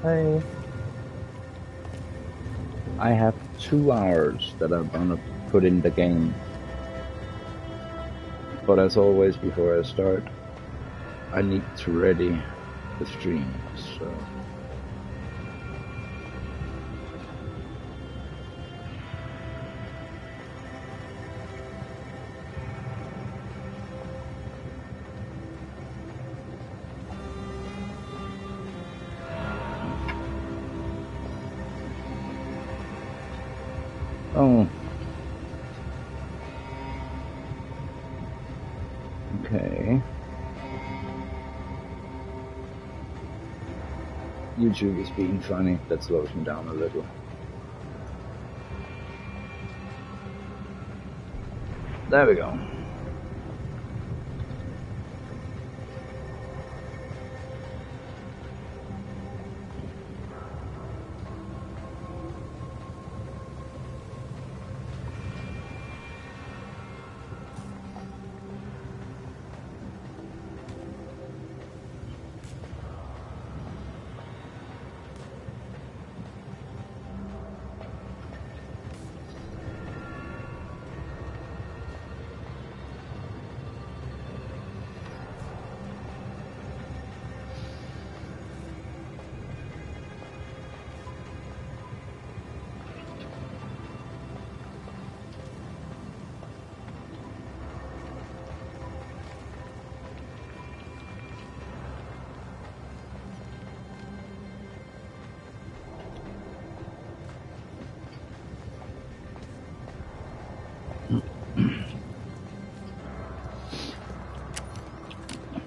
Hey. I have 2 hours that I'm gonna put in the game. But as always, before I start, I need to ready the stream, so... Oh. Okay. YouTube is being funny. That slows me down a little. There we go.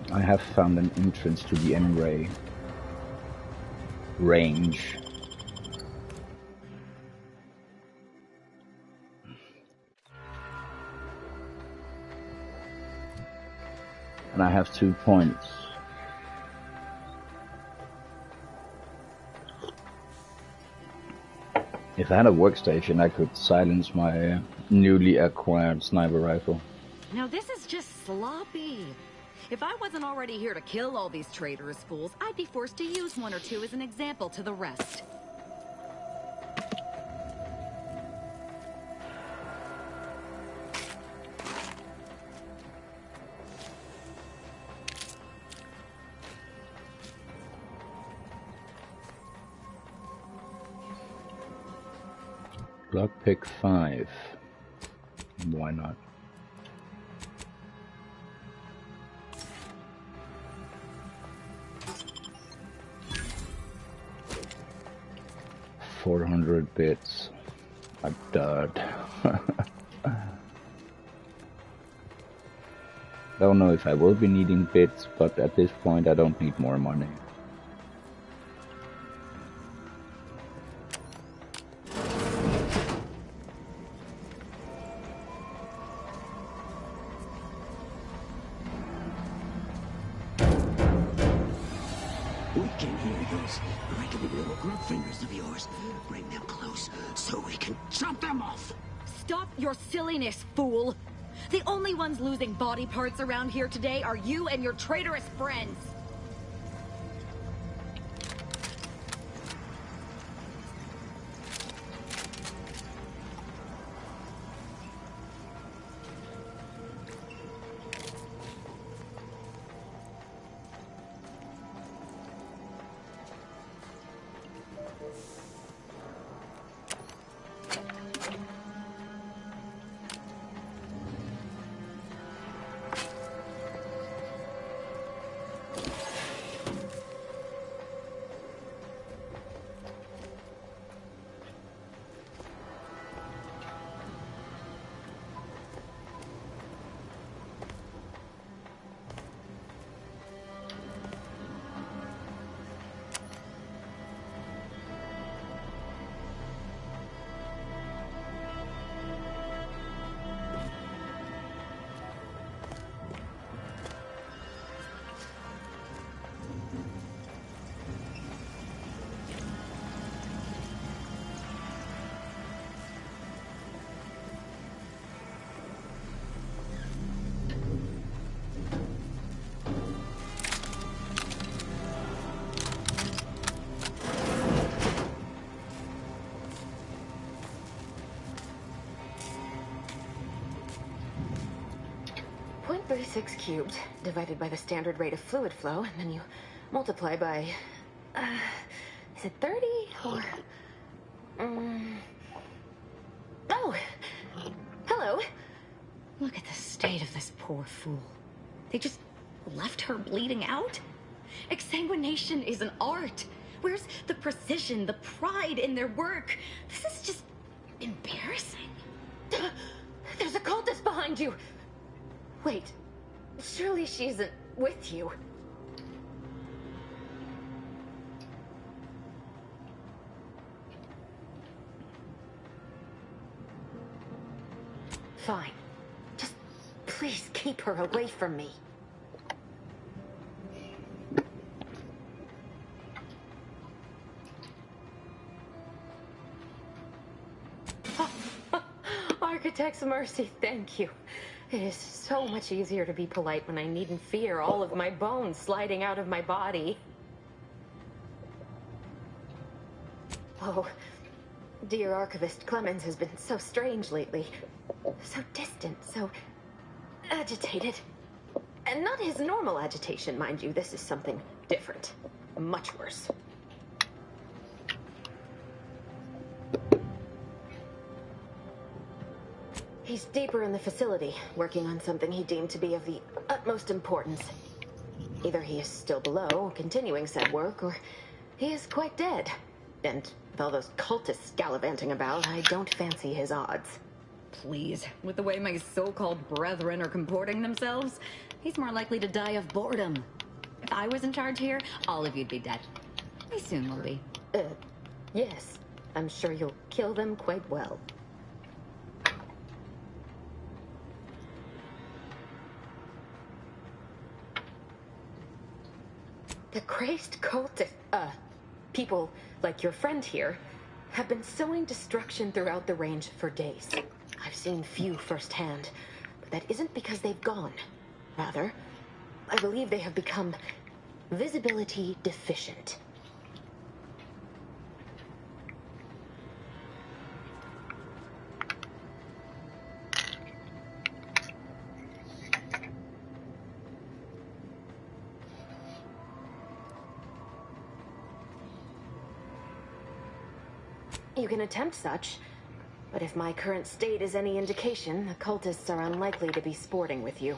I have found an entrance to the M-Ray range. And I have 2 points. If I had a workstation, I could silence my newly acquired sniper rifle. Now this is just sloppy. If I wasn't already here to kill all these traitorous fools, I'd be forced to use 1 or 2 as an example to the rest. Lockpick 5. Why not? $400 bits. I'm dead. Don't know if I will be needing bits, but at this point I don't need more money. We can hear those raggedy little group fingers of yours. Bring them close so we can chop them off. Stop your silliness, fool! The only ones losing body parts around here today are you and your traitorous friends. 36 cubed, divided by the standard rate of fluid flow, and then you multiply by... is it 30 or... Oh! Hello! Look at the state of this poor fool. They just left her bleeding out? Exsanguination is an art. Where's the precision, the pride in their work? This is just embarrassing. There's a cultist behind you! Wait, surely she isn't with you. Fine. Just please keep her away from me. Architect's mercy, thank you. It is so much easier to be polite when I needn't fear all of my bones sliding out of my body. Oh, dear Archivist Clemens has been so strange lately. So distant, so agitated. And not his normal agitation, mind you. This is something different. Much worse. He's deeper in the facility, working on something he deemed to be of the utmost importance. Either he is still below, continuing said work, or he is quite dead. And with all those cultists gallivanting about, I don't fancy his odds. Please, with the way my so-called brethren are comporting themselves, he's more likely to die of boredom. If I was in charge here, all of you'd be dead. We soon will be. Yes. I'm sure you'll kill them quite well. The crazed cultist, people like your friend here, have been sowing destruction throughout the range for days. I've seen few firsthand, but that isn't because they've gone. Rather, I believe they have become visibility deficient. You can attempt such, but if my current state is any indication, the cultists are unlikely to be sporting with you.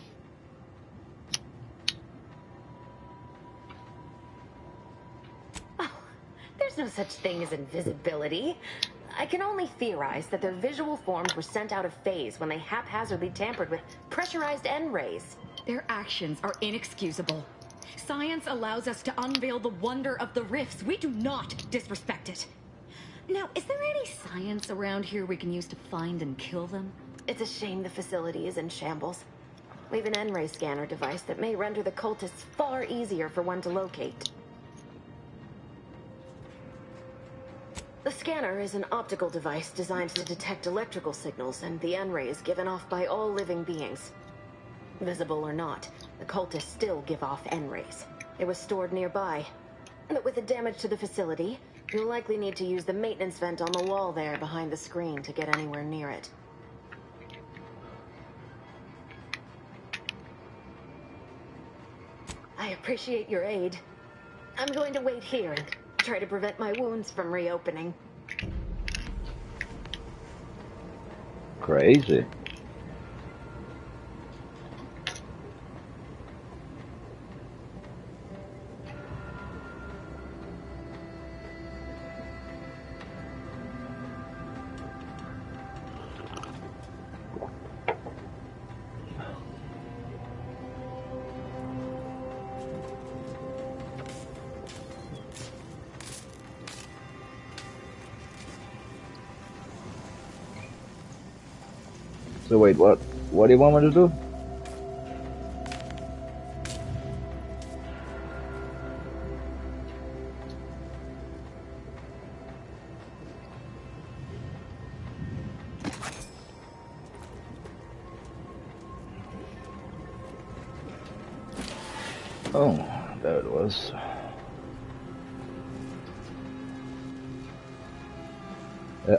Oh, there's no such thing as invisibility. I can only theorize that their visual forms were sent out of phase when they haphazardly tampered with pressurized N-rays. Their actions are inexcusable. Science allows us to unveil the wonder of the rifts. We do not disrespect it. Now, is there any science around here we can use to find and kill them? It's a shame the facility is in shambles. We've an N-ray scanner device that may render the cultists far easier for one to locate. The scanner is an optical device designed to detect electrical signals and the N-rays given off by all living beings. Visible or not, the cultists still give off N-rays. It was stored nearby, but with the damage to the facility, you'll likely need to use the maintenance vent on the wall there behind the screen to get anywhere near it. I appreciate your aid. I'm going to wait here and try to prevent my wounds from reopening. Crazy. So wait, what do you want me to do? Oh, there it was.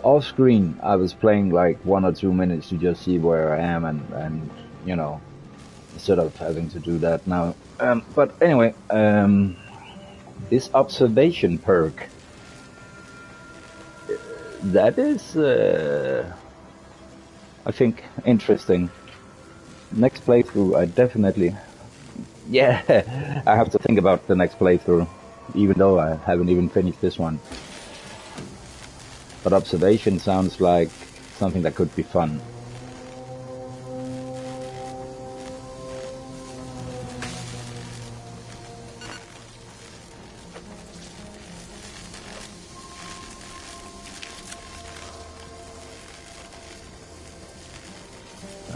Off screen, I was playing like 1 or 2 minutes to just see where I am and you know, instead of having to do that now. But anyway, this observation perk, that is, I think, interesting. Next playthrough, I definitely, yeah, I have to think about the next playthrough, even though I haven't even finished this one. But observation sounds like something that could be fun.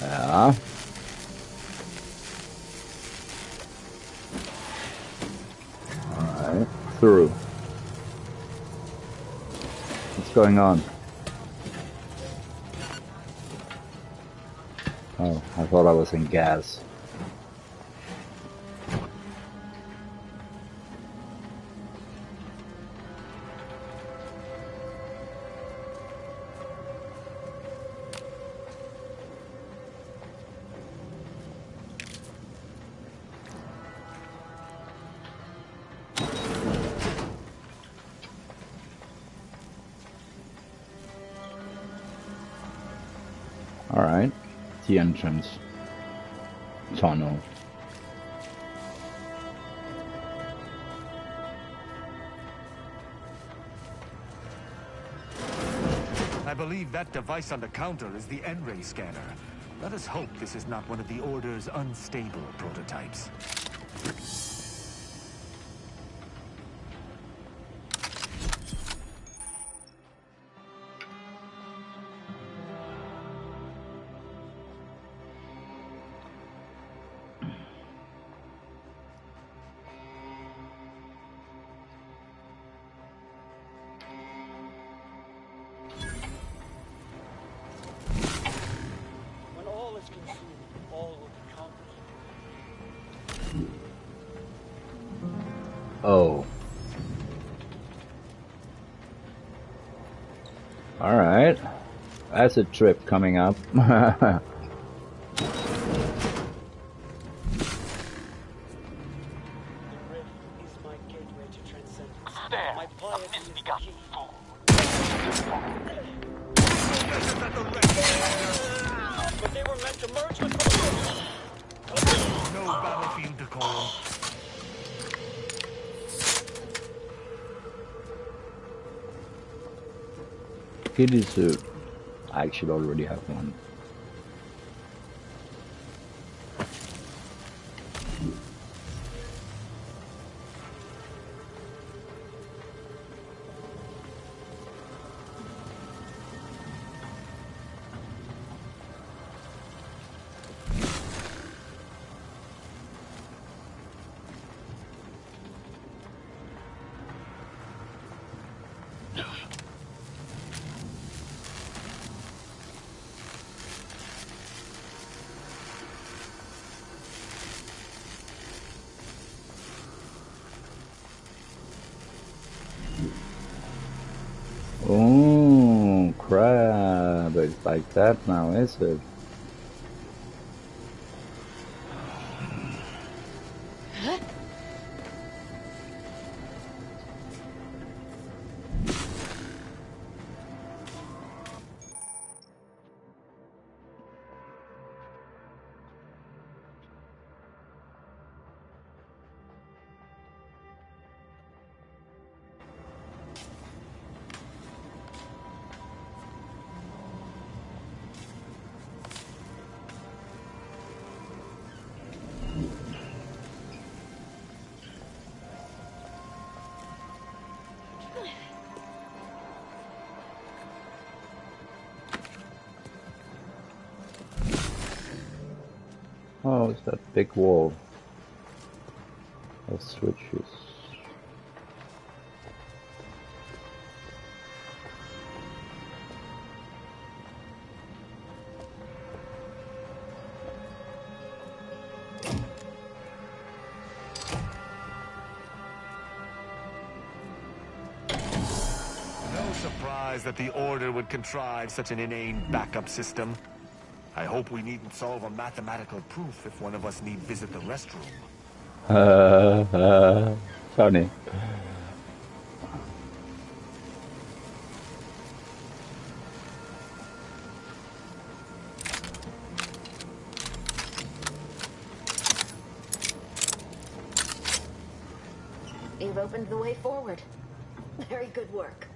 Yeah. Alright, through. What's going on? Oh, I thought I was in gas. Alright, the entrance tunnel. I believe that device on the counter is the N-ray scanner. Let us hope this is not one of the Order's unstable prototypes. Oh. Alright. Acid trip coming up. Kitty suit. I actually already have one. Oh, crap. It's like that now, is it? Oh, it's that big wall of switches. No surprise that the Order would contrive such an inane backup system. I hope we needn't solve a mathematical proof if one of us need visit the restroom. Funny. You've opened the way forward. Very good work.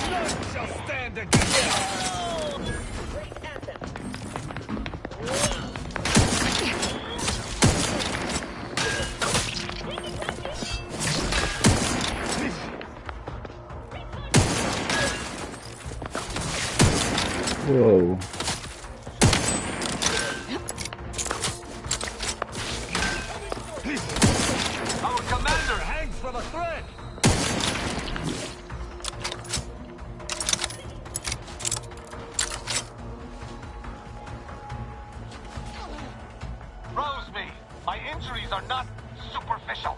None shall stand against us! Right at them. Whoa. Our commander hangs from a thread! Rouse me! My injuries are not superficial.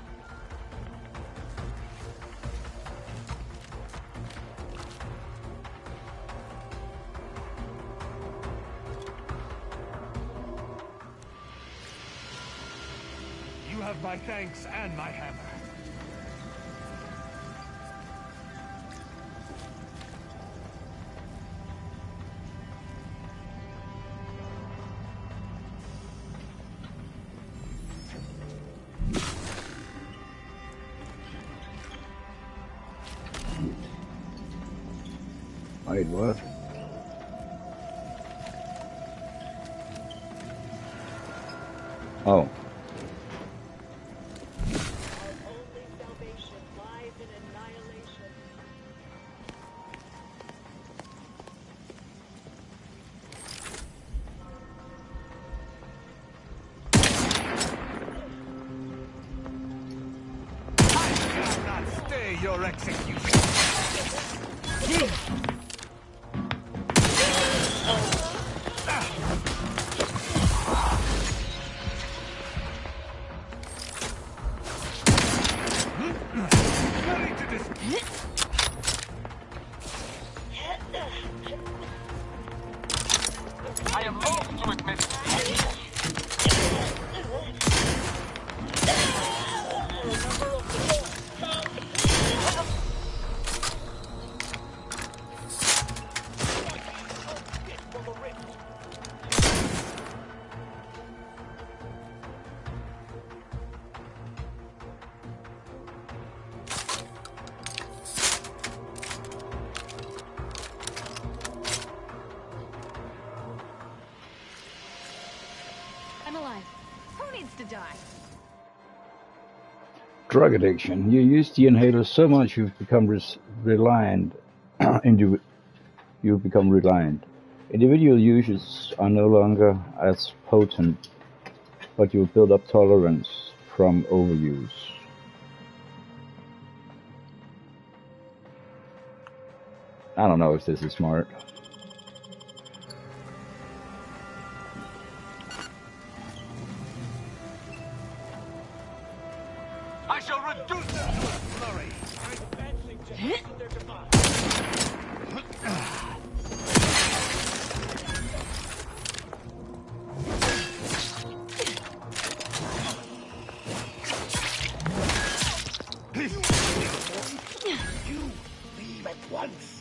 You have my thanks and my hammer. Wait, what? Oh. I shall not stay your execution. Ready to I am loath to admit I'm alive. Who needs to die? Drug addiction. You use the inhaler so much you've become reliant. You've become reliant. Individual users are no longer as potent, but you build up tolerance from overuse. I don't know if this is smart. I shall reduce them to a flurry. Advancing to hasten their demise. You leave at once.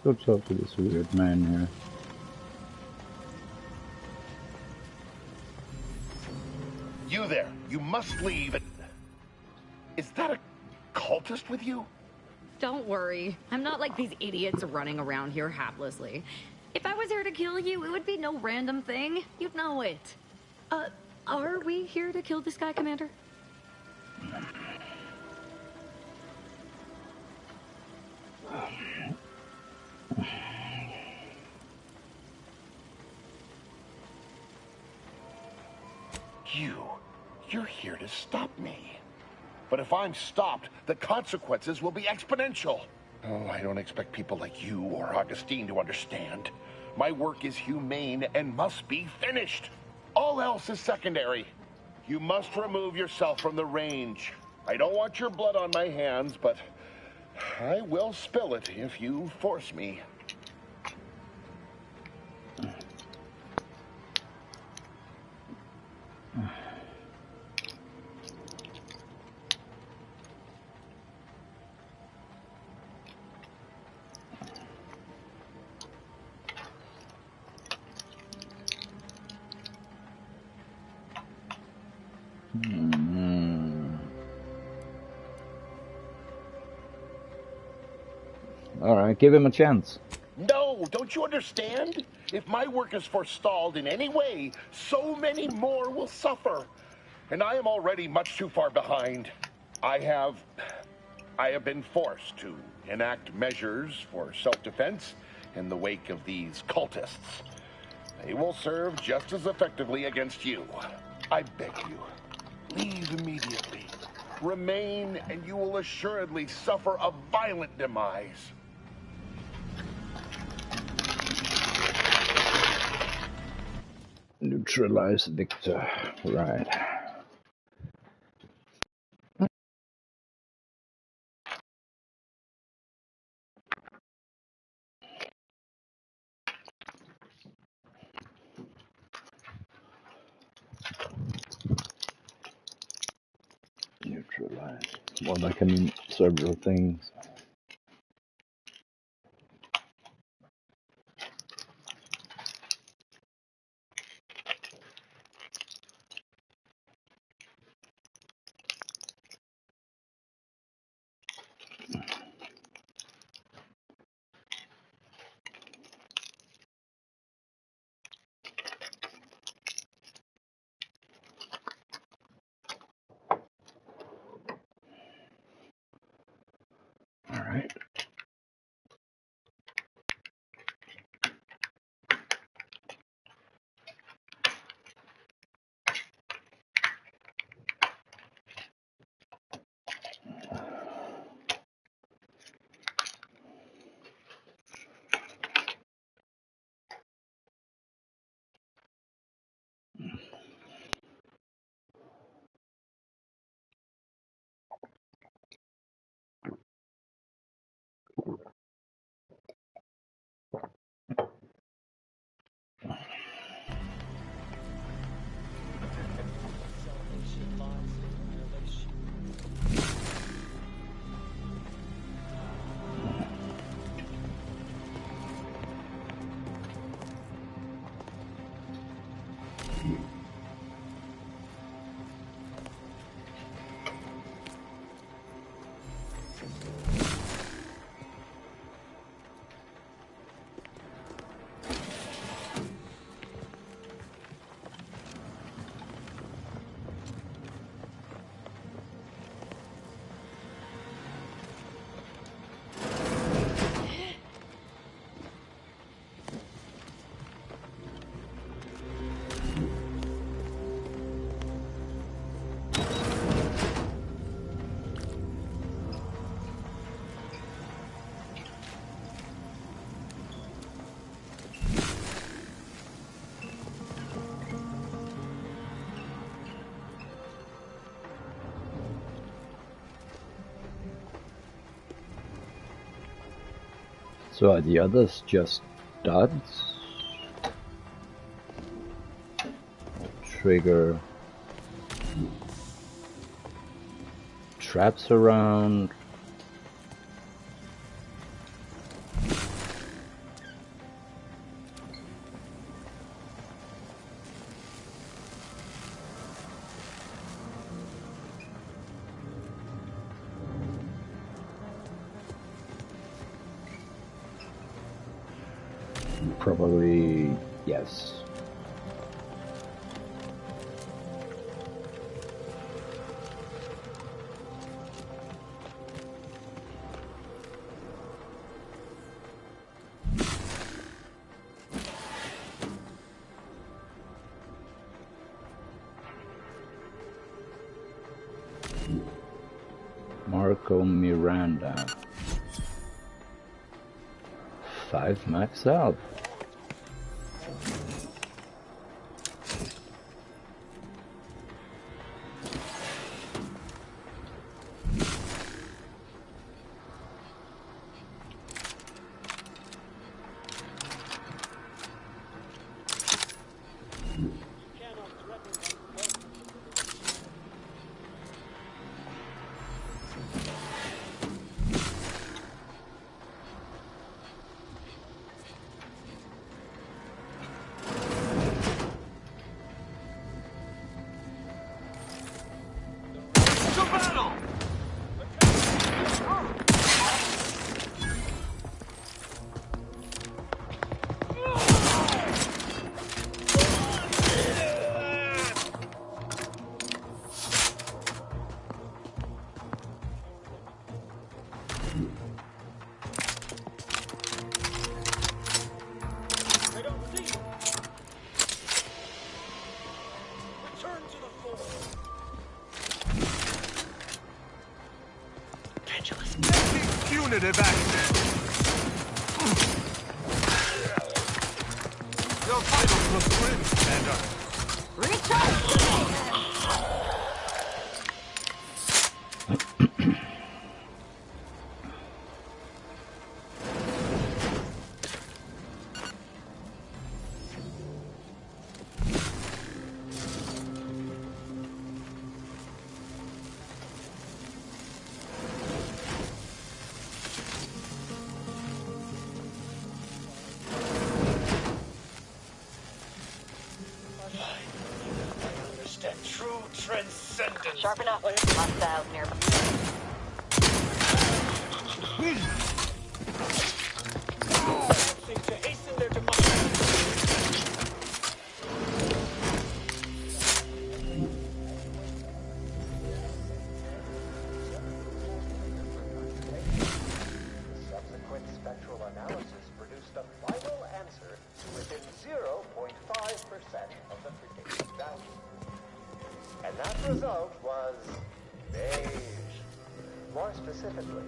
Go talk to this weird man here. You there, you must leave. Is that a cultist with you? Don't worry. I'm not like these idiots running around here haplessly. If I was here to kill you, it would be no random thing. You'd know it. Are we here to kill this guy, Commander? You're here to stop me. But if I'm stopped, the consequences will be exponential. Oh, I don't expect people like you or Augustine to understand. My work is humane and must be finished. All else is secondary. You must remove yourself from the range. I don't want your blood on my hands, but I will spill it if you force me. Alright, give him a chance. No, don't you understand? If my work is forestalled in any way, so many more will suffer. And I am already much too far behind. I have been forced to enact measures for self-defense in the wake of these cultists. They will serve just as effectively against you. I beg you, leave immediately. Remain, and you will assuredly suffer a violent demise. Neutralize Victor. Right. Neutralize. Well, that can mean several things. Alright. So are the others just duds? Trigger traps around. Probably yes. Marco Miranda. 5 max out. Punitive action. Your vitals look grim, Commander. Sharpen up. Hostiles nearby. To hasten their demise. Subsequent spectral analysis produced a final answer within 0.5% of the predicted value. And that result was beige. More specifically,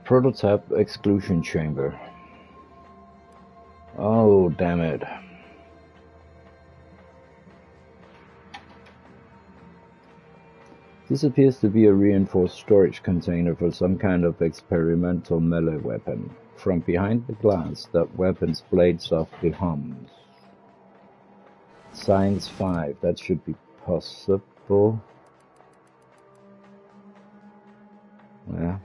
Prototype exclusion chamber. Oh, damn it. This appears to be a reinforced storage container for some kind of experimental melee weapon. From behind the glass, that weapon's blade softly hums. Science 5, that should be possible. Yeah.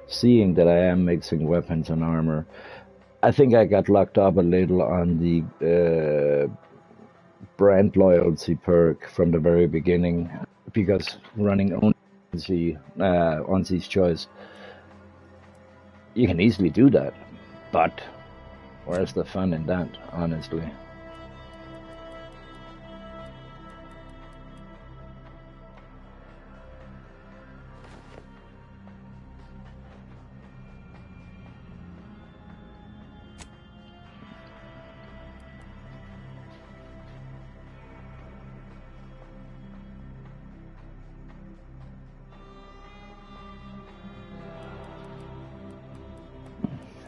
Seeing that I am mixing weapons and armor, I think I got locked up a little on the brand loyalty perk from the very beginning, because running only Onsi's choice, you can easily do that, but where's the fun in that, honestly?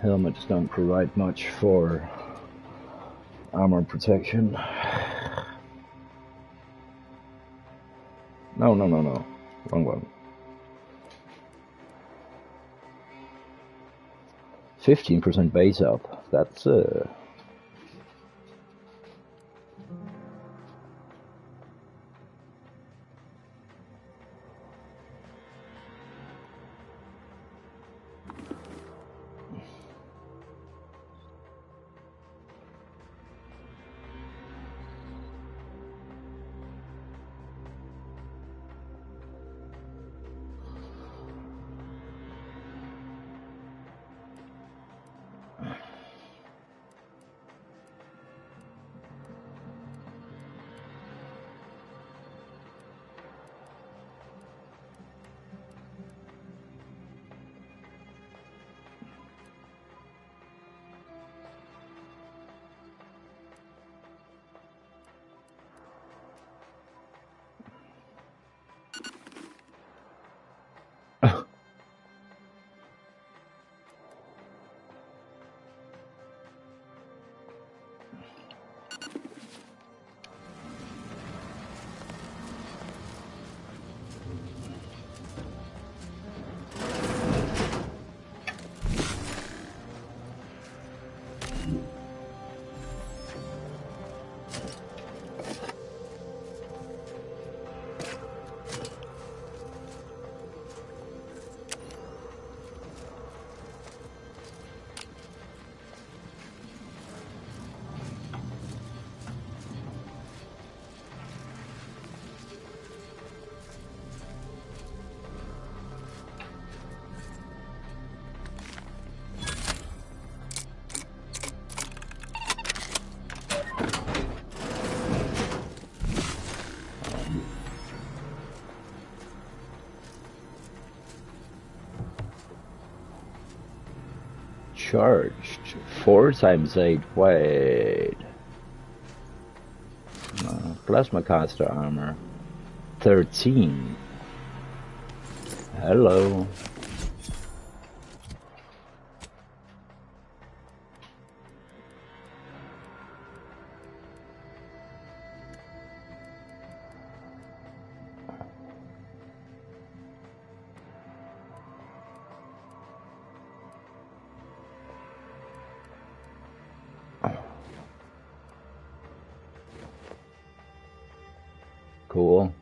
helmets don't provide much for armor protection. No. Wrong one. 15% base up. That's charged. 4 times 8. Wait. Plasma caster armor. 13. Hello. Cool.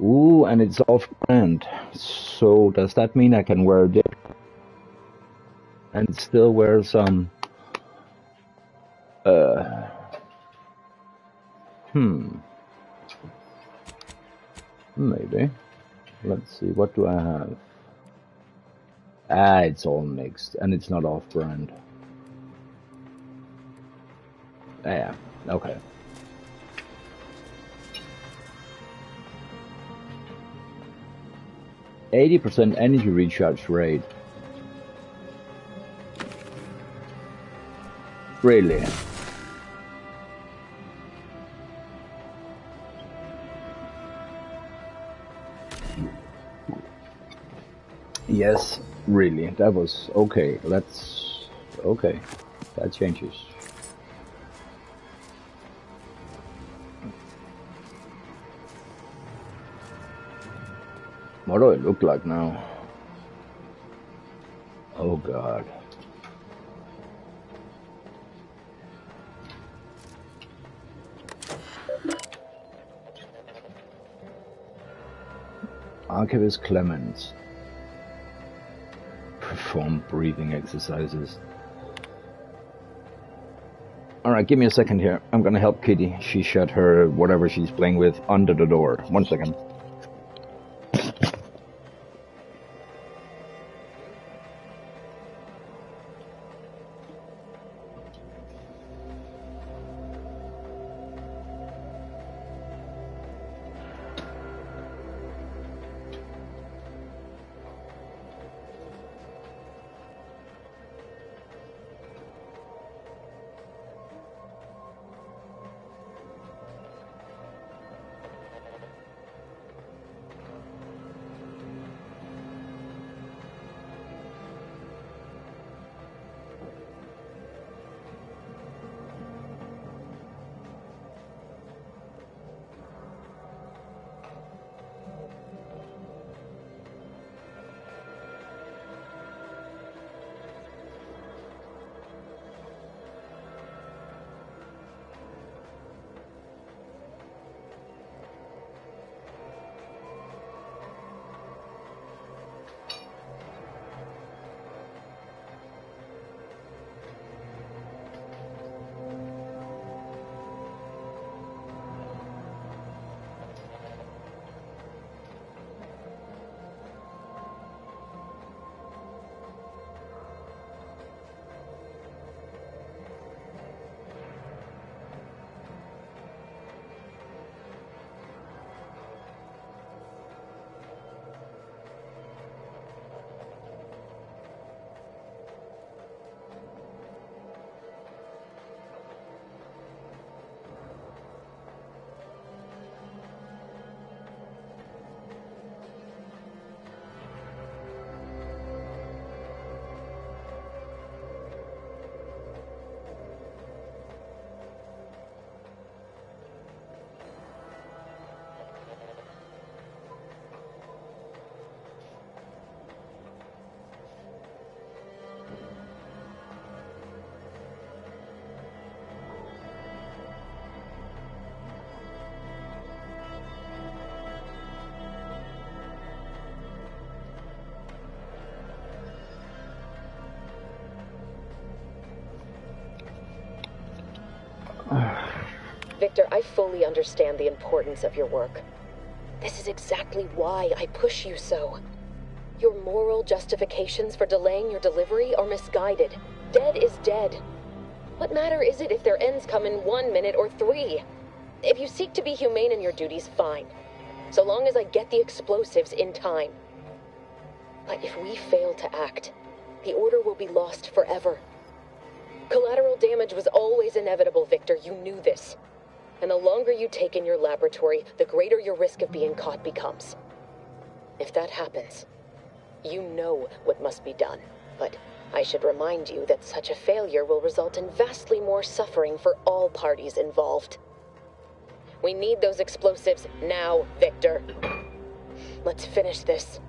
Ooh, and it's off-brand. So does that mean I can wear this and still wear some? Maybe. Let's see. What do I have? Ah, it's all mixed, and it's not off-brand. Yeah. Okay. %80 energy recharge rate. Really? Yes, really. That was okay. That's okay. That changes. What do I look like now? Oh God. Archivist Clemens. Perform breathing exercises. Alright, give me a second here. I'm gonna help Kitty. She shut her whatever she's playing with under the door. 1 second. Victor, I fully understand the importance of your work. This is exactly why I push you so. Your moral justifications for delaying your delivery are misguided. Dead is dead. What matter is it if their ends come in 1 minute or 3? If you seek to be humane in your duties, fine. So long as I get the explosives in time. But if we fail to act, the Order will be lost forever. Collateral damage was always inevitable, Victor. You knew this. And the longer you take in your laboratory, the greater your risk of being caught becomes. If that happens, you know what must be done. But I should remind you that such a failure will result in vastly more suffering for all parties involved. We need those explosives now, Victor. Let's finish this.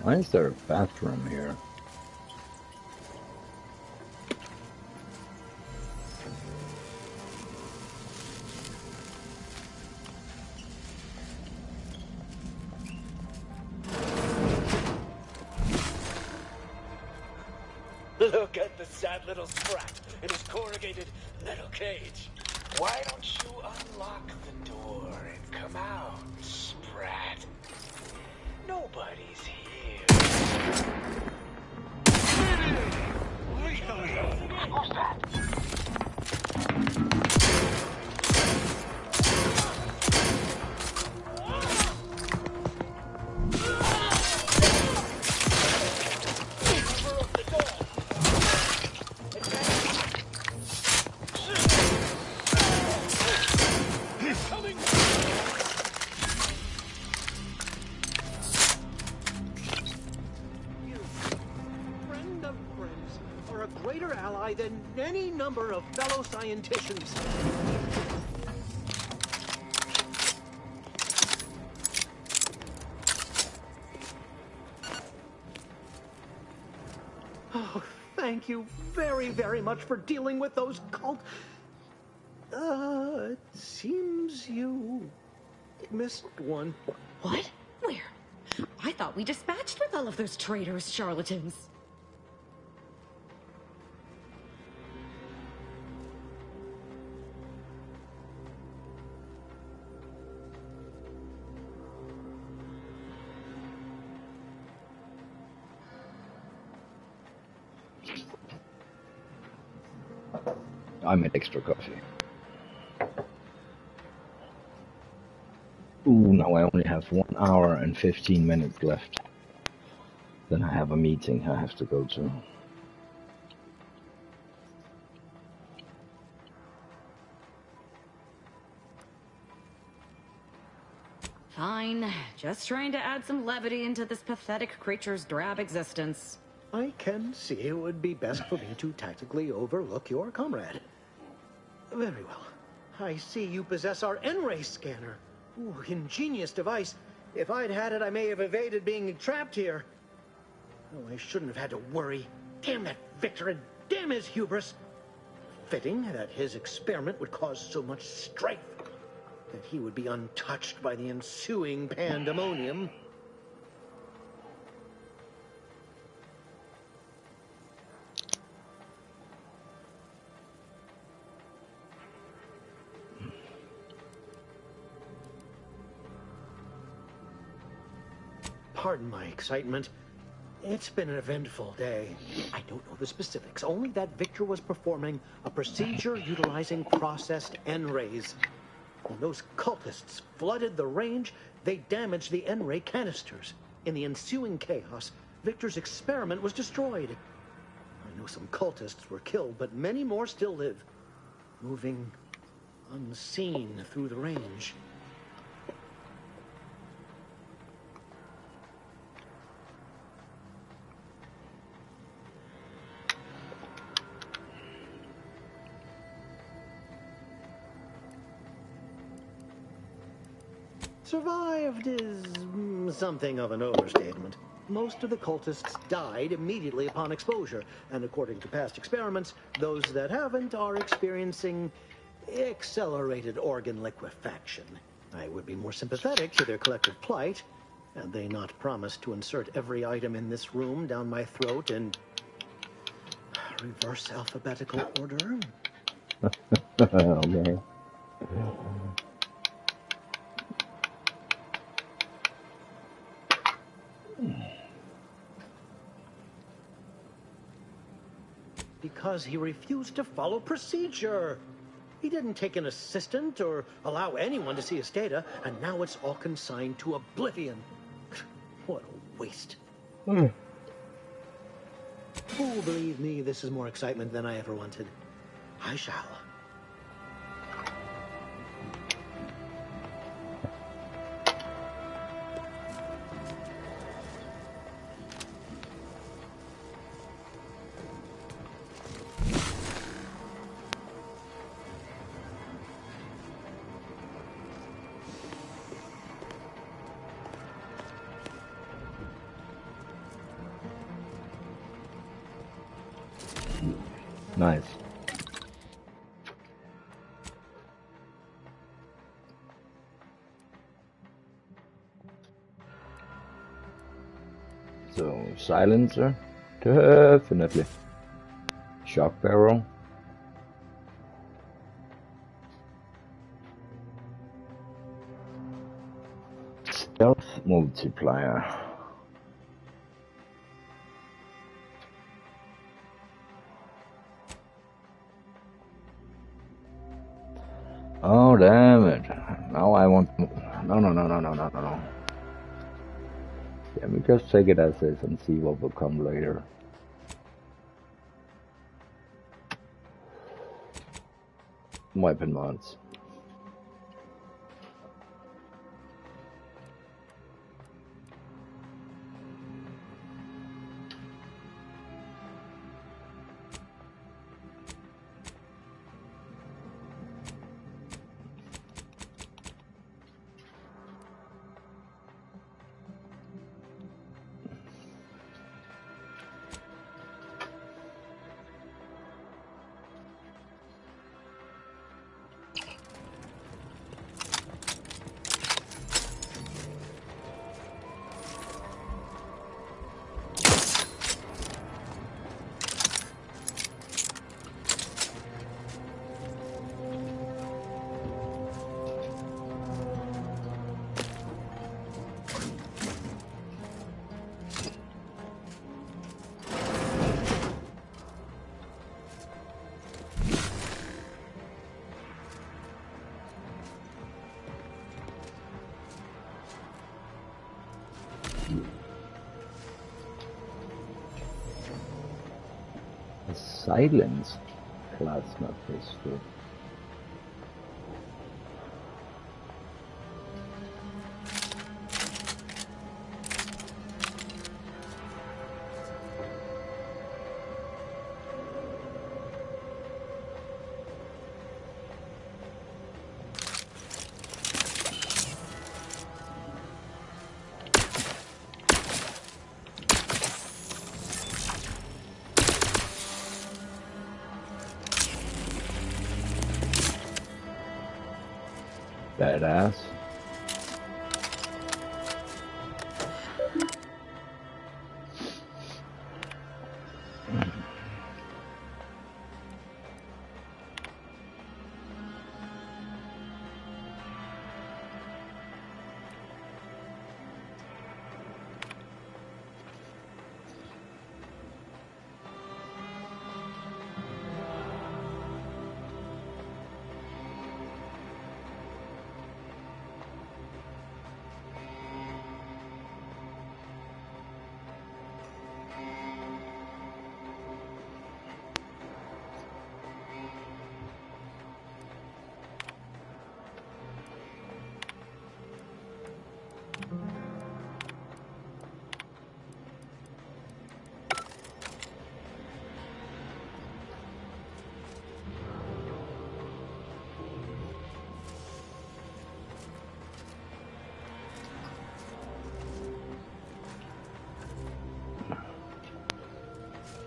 Why is there a bathroom here? Look at the sad little sprat in his corrugated metal cage. Why don't you unlock the door and come out, sprat? Nobody's here. Who's that? Than any number of fellow scienticians. Oh, thank you very, very much for dealing with those cult... it seems you missed one. What? Where? I thought we dispatched with all of those traitorous charlatans. I made extra coffee. Ooh, now I only have 1 hour and 15 minutes left. Then I have a meeting I have to go to. Fine. Just trying to add some levity into this pathetic creature's drab existence. I can see it would be best for me to tactically overlook your comrade. Very well. I see you possess our N-ray scanner. Ooh, ingenious device. If I'd had it, I may have evaded being trapped here. Oh, I shouldn't have had to worry. Damn that Victor and damn his hubris. Fitting that his experiment would cause so much strife, that he would be untouched by the ensuing pandemonium. Pardon my excitement. It's been an eventful day. I don't know the specifics, only that Victor was performing a procedure utilizing processed N-rays. When those cultists flooded the range, they damaged the N-ray canisters. In the ensuing chaos, Victor's experiment was destroyed. I know some cultists were killed, but many more still live, moving unseen through the range. Survived is something of an overstatement. Most of the cultists died immediately upon exposure, and according to past experiments, those that haven't are experiencing accelerated organ liquefaction. I would be more sympathetic to their collective plight, had they not promised to insert every item in this room down my throat in reverse alphabetical order. Okay. Because he refused to follow procedure. He didn't take an assistant or allow anyone to see his data, and now it's all consigned to oblivion. What a waste. Oh, believe me, this is more excitement than I ever wanted. I shall. Nice. So, silencer, definitely. Shock barrel. Stealth multiplier. Oh, damn it. Now I want... No. Let me just take it as is and see what will come later. Weapon mods. A silence plasma pistol. Badass.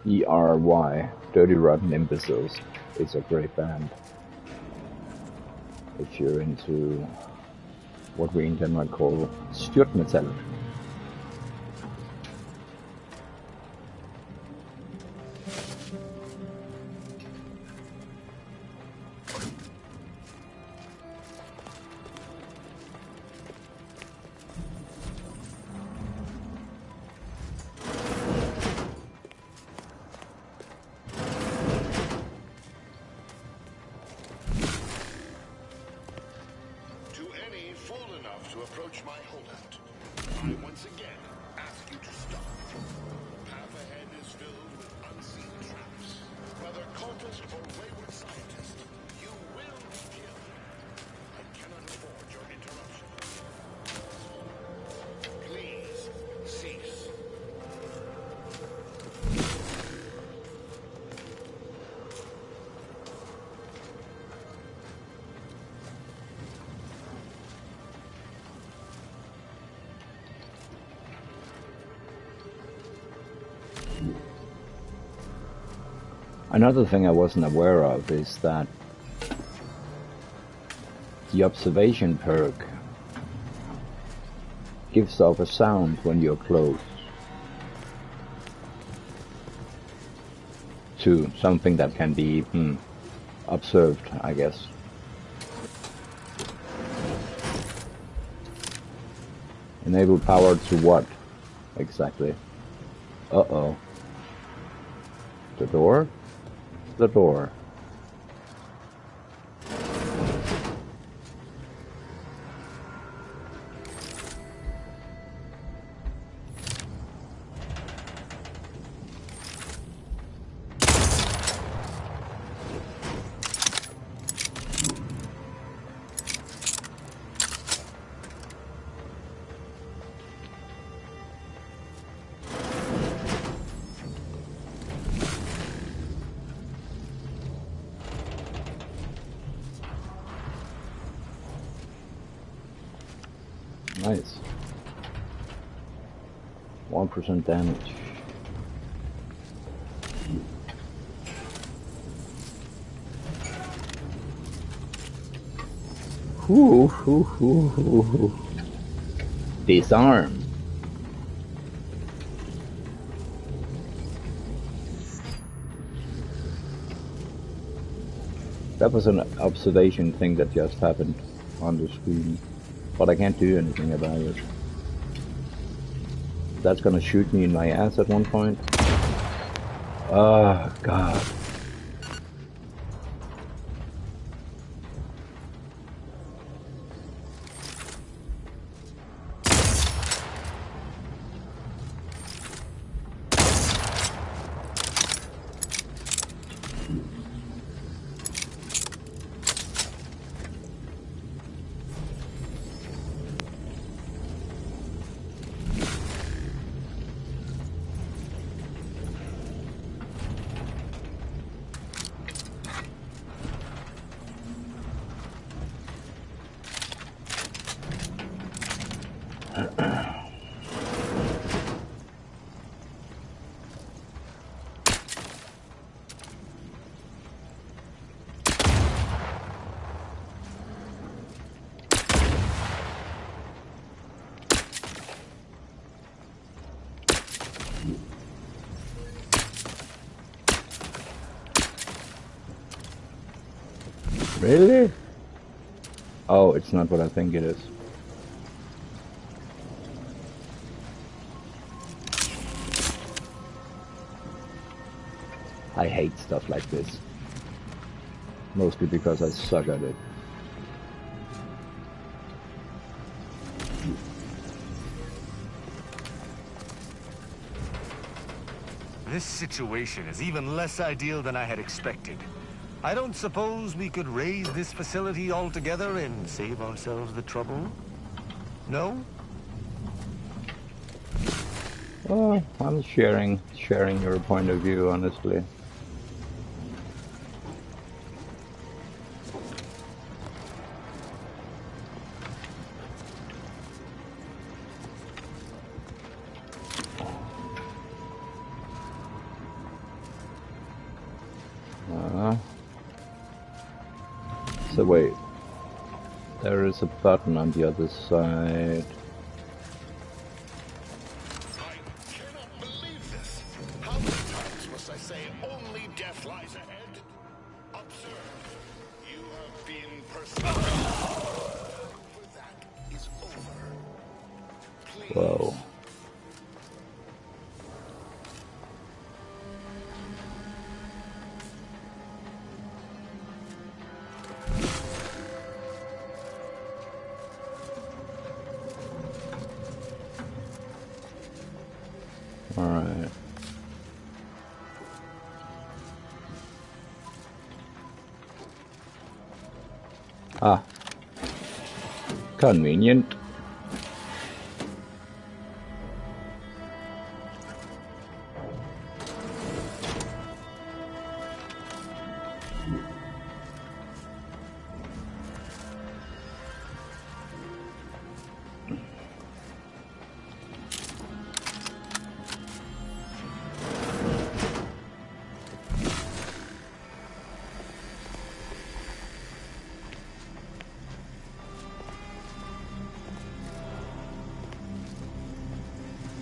ERY, Dirty Rotten Imbeciles, is a great band. If you're into what we in Denmark call styrtmetal. Another thing I wasn't aware of is that the observation perk gives off a sound when you're close to something that can be observed, I guess. Enable power to what exactly? Uh-oh. The door? The door. Nice. 1% damage. Disarm. That was an observation thing that just happened on the screen, but I can't do anything about it. That's gonna shoot me in my ass at one point. Oh, God. Really? Oh, it's not what I think it is. I hate stuff like this. Mostly because I suck at it. This situation is even less ideal than I had expected. I don't suppose we could raise this facility altogether and save ourselves the trouble? No? Oh, I'm sharing your point of view, honestly. So wait, there is a button on the other side. I cannot believe this. How many times must I say only death lies ahead? Observe, you have been personified. For that is over. Please. Whoa. Alright. Ah. Convenient.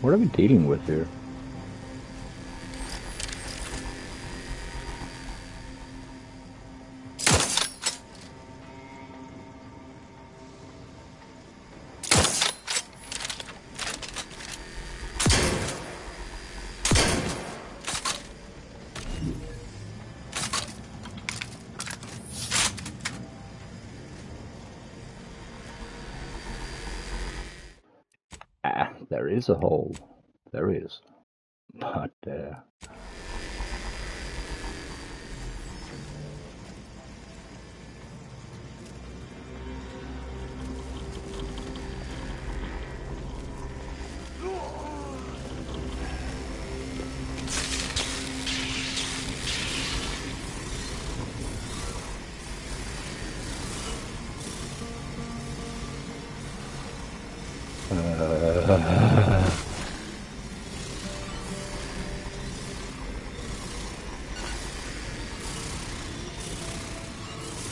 What are we dealing with here? Ah, there is a hole. There is. But,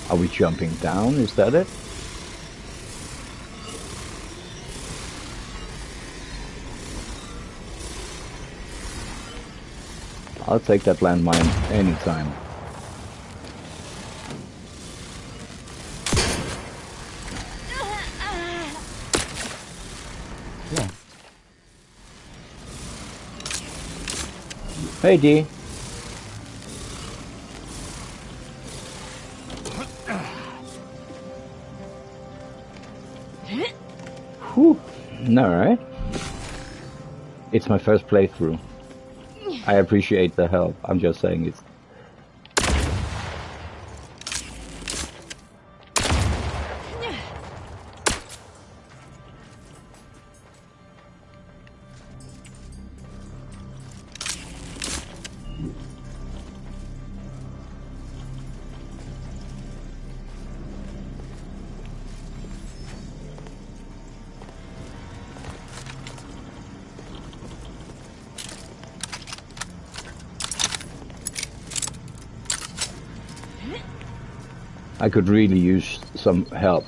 are we jumping down? Is that it? I'll take that landmine anytime. Yeah. Hey, D. Whew. Alright. It's my first playthrough. I appreciate the help. I'm just saying it's... I could really use some help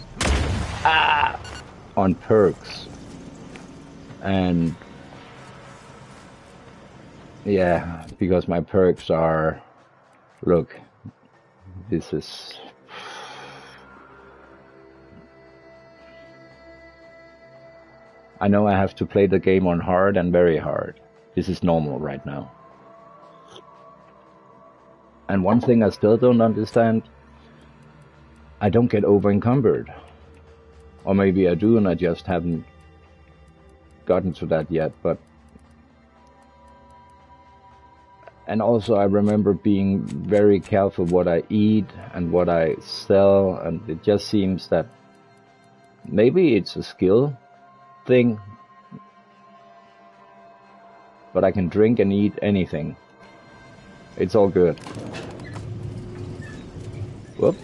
on perks. And yeah, because my perks are, look, this is I know I have to play the game on hard and very hard. This is normal right now. And one thing I still don't understand, I don't get over encumbered. Or maybe I do and I just haven't gotten to that yet, but... And also I remember being very careful what I eat and what I sell, and it just seems that maybe it's a skill thing, but I can drink and eat anything. It's all good. Whoop.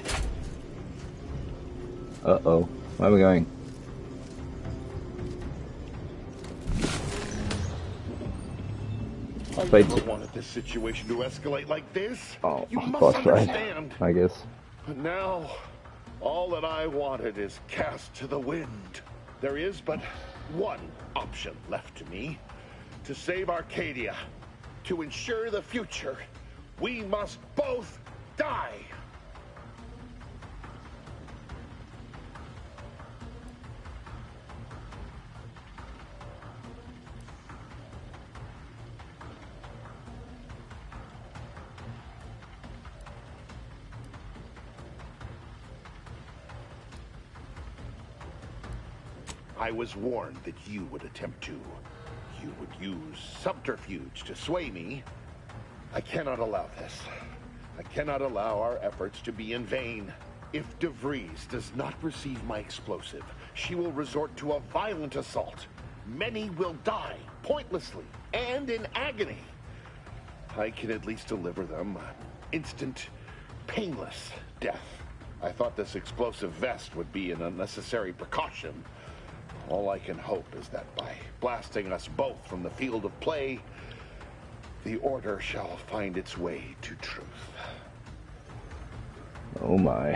Uh-oh. Where are we going? I never wanted this situation to escalate like this. Oh, you must boss fight, understand. I guess. But now, all that I wanted is cast to the wind. There is but one option left to me. To save Arcadia, to ensure the future, we must both die. I was warned that you would attempt to. You would use subterfuge to sway me. I cannot allow this. I cannot allow our efforts to be in vain. If DeVries does not receive my explosive, she will resort to a violent assault. Many will die, pointlessly, and in agony. I can at least deliver them instant, painless death. I thought this explosive vest would be an unnecessary precaution. All I can hope is that by blasting us both from the field of play, the Order shall find its way to truth. Oh my.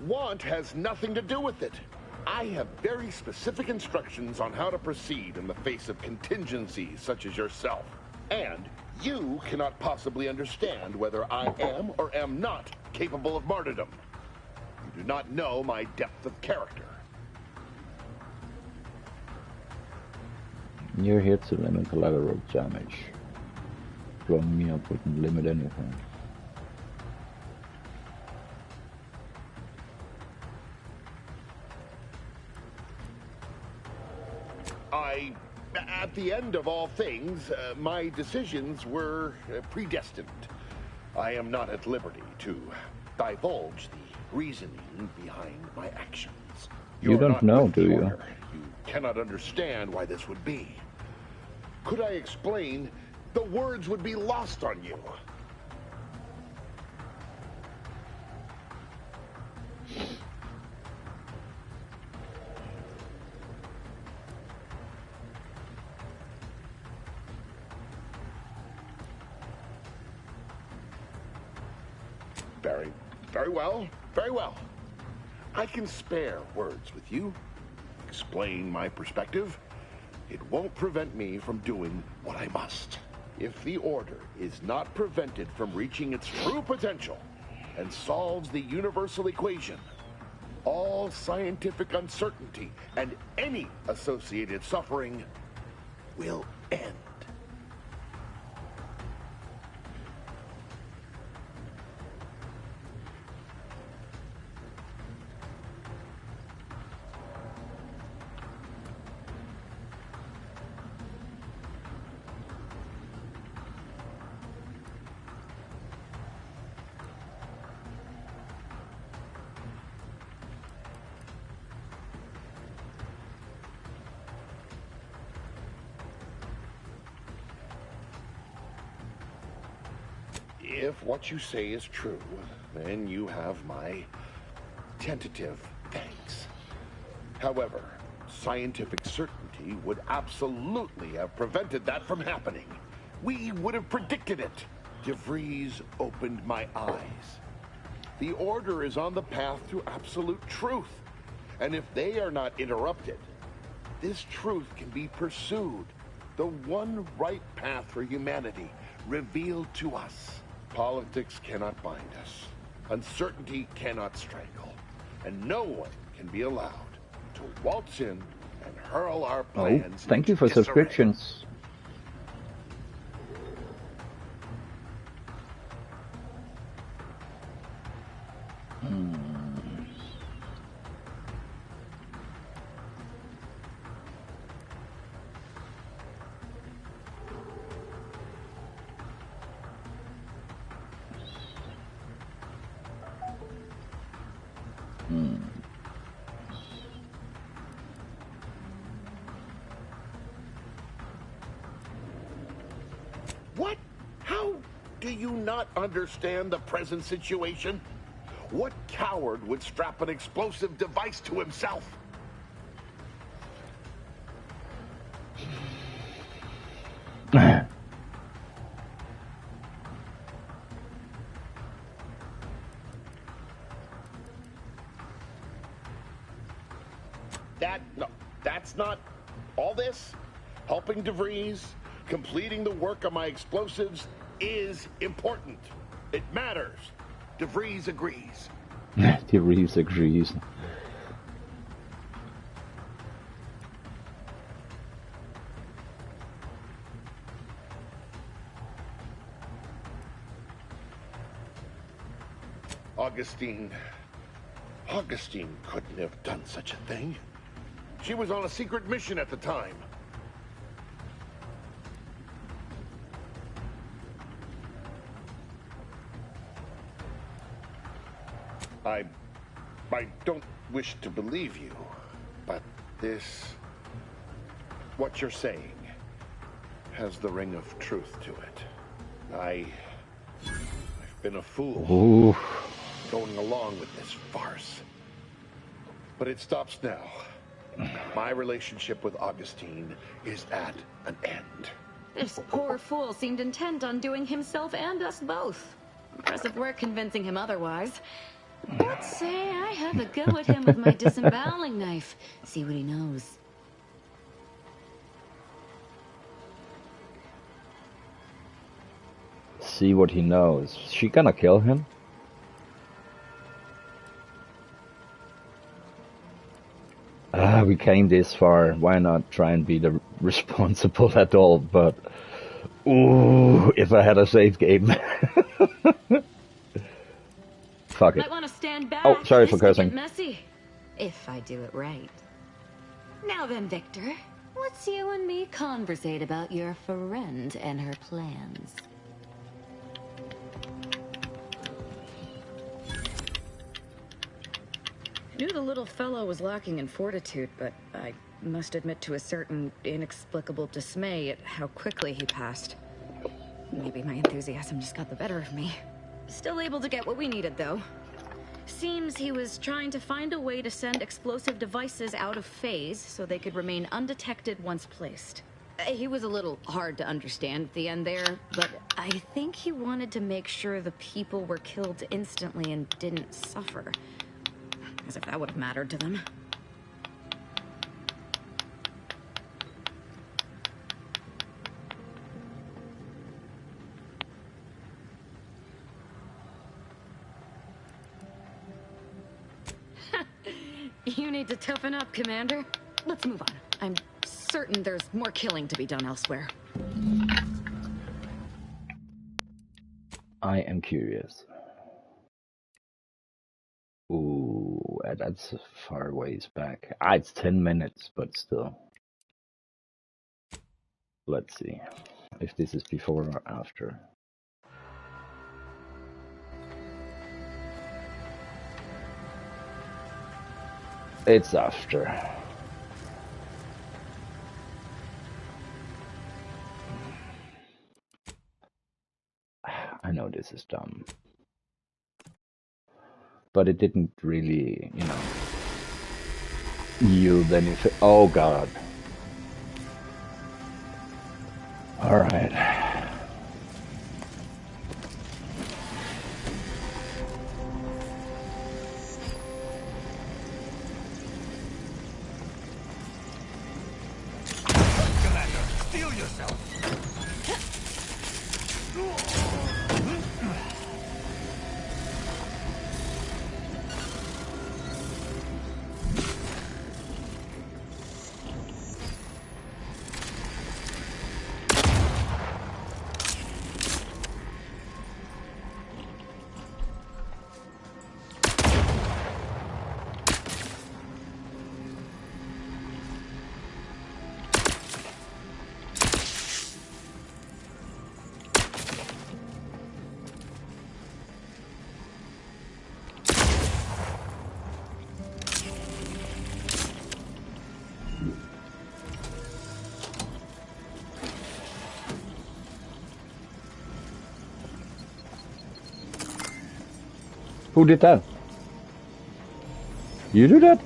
Want has nothing to do with it. I have very specific instructions on how to proceed in the face of contingencies such as yourself. And you cannot possibly understand whether I am or am not capable of martyrdom. You do not know my depth of character. You're here to limit collateral damage. Blowing me up wouldn't limit anything. At the end of all things, my decisions were predestined. I am not at liberty to divulge the reasoning behind my actions. You don't know, do you? You cannot understand why this would be. Could I explain, the words would be lost on you. Very well, very well. I can spare words with you, explain my perspective. It won't prevent me from doing what I must. If the Order is not prevented from reaching its true potential and solves the universal equation, all scientific uncertainty and any associated suffering will end. If what you say is true, then you have my tentative thanks. However, scientific certainty would absolutely have prevented that from happening. We would have predicted it. DeVries opened my eyes. The Order is on the path to absolute truth. And if they are not interrupted, this truth can be pursued The one right path for humanity revealed to us. Politics cannot bind us. Uncertainty cannot strangle. And no one can be allowed to waltz in and hurl our plans thank you into for disarray. subscriptions. What? How do you not understand the present situation? What coward would strap an explosive device to himself? No, that's not all this. Helping DeVries, completing the work on my explosives is important. It matters. DeVries agrees. DeVries agrees. Augustine couldn't have done such a thing. She was on a secret mission at the time. I don't wish to believe you, but what you're saying, has the ring of truth to it. I've been a fool. Ooh. Going along with this farce. But it stops now. My relationship with Augustine is at an end. This poor fool seemed intent on doing himself and us both. Impressive work convincing him otherwise. But say I have a go at him with my disemboweling knife. See what he knows. See what he knows. Is she gonna kill him? We came this far. Why not try and be the responsible adult? But ooh, if I had a save game. Fuck it. Might want to stand back. Oh, sorry for This could cursing. get messy. If I do it right. Now then, Victor, let's you and me conversate about your friend and her plans. I knew the little fellow was lacking in fortitude, but I must admit to a certain inexplicable dismay at how quickly he passed. Maybe my enthusiasm just got the better of me. Still able to get what we needed, though. Seems he was trying to find a way to send explosive devices out of phase so they could remain undetected once placed. He was a little hard to understand at the end there, but I think he wanted to make sure the people were killed instantly and didn't suffer. As if that would have mattered to them. You need to toughen up, Commander. Let's move on. I'm certain there's more killing to be done elsewhere. I am curious. Ooh, that's a far ways back. It's 10 minutes, but still. Let's see if this is before or after. It's after. I know this is dumb. But it didn't really, yield anything. Oh god. Alright. Commander, steal yourself! Who did that? You do that?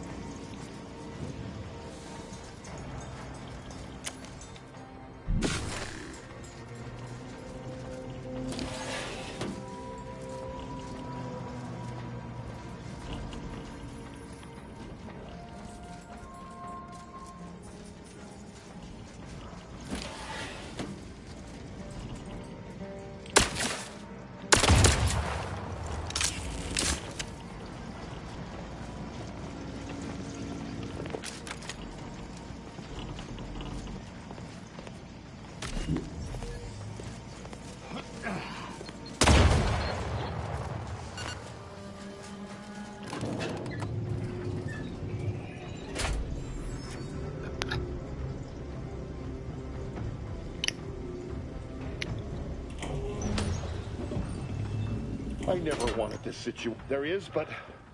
I never wanted this situation. There is but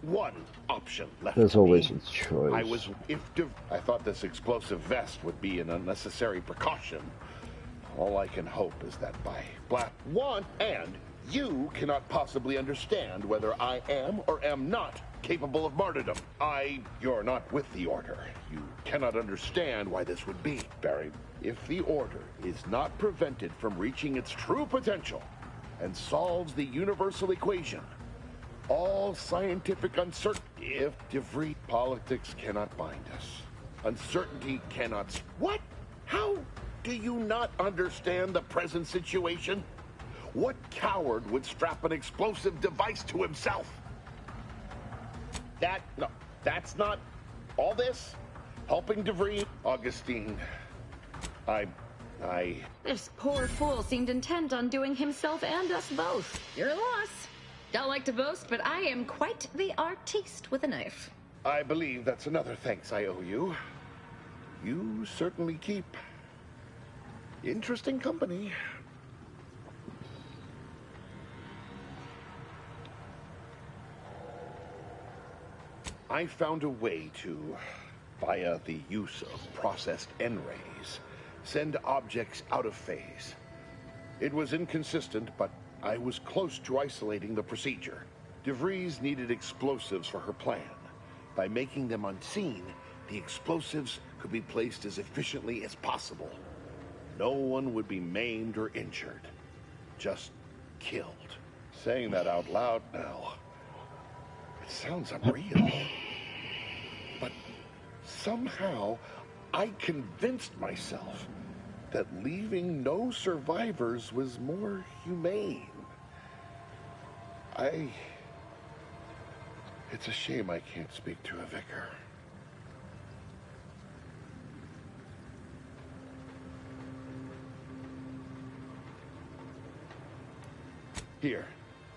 one option left. There's to always me. a choice. I thought this explosive vest would be an unnecessary precaution. All I can hope is that by you cannot possibly understand whether I am or am not capable of martyrdom. You're not with the Order. You cannot understand why this would be, Barry. If the Order is not prevented from reaching its true potential and solves the universal equation, all scientific uncertainty, if DeVries, politics cannot bind us. Uncertainty cannot... What? How do you not understand the present situation? What coward would strap an explosive device to himself? That's not... All this? Helping DeVries? Augustine, This poor fool seemed intent on doing himself and us both. Your loss. Don't like to boast, but I am quite the artiste with a knife. I believe that's another thanks I owe you. You certainly keep interesting company. I found a way to, via the use of processed N-rays, send objects out of phase. It was inconsistent, but I was close to isolating the procedure. DeVries needed explosives for her plan. By making them unseen, the explosives could be placed as efficiently as possible. No one would be maimed or injured, just killed. Saying that out loud now, it sounds unreal. But somehow, I convinced myself that leaving no survivors was more humane. It's a shame I can't speak to a vicar. Here,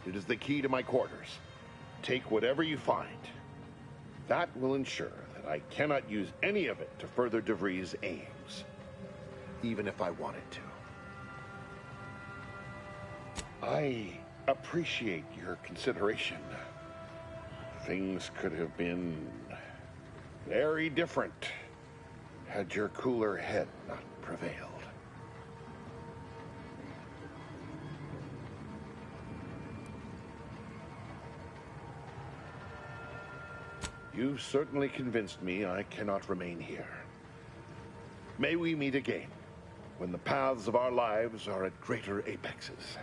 it is the key to my quarters. Take whatever you find. That will ensure that I cannot use any of it to further DeVries' aims, even if I wanted to. I appreciate your consideration. Things could have been very different had your cooler head not prevailed. You've certainly convinced me I cannot remain here. May we meet again, when the paths of our lives are at greater apexes.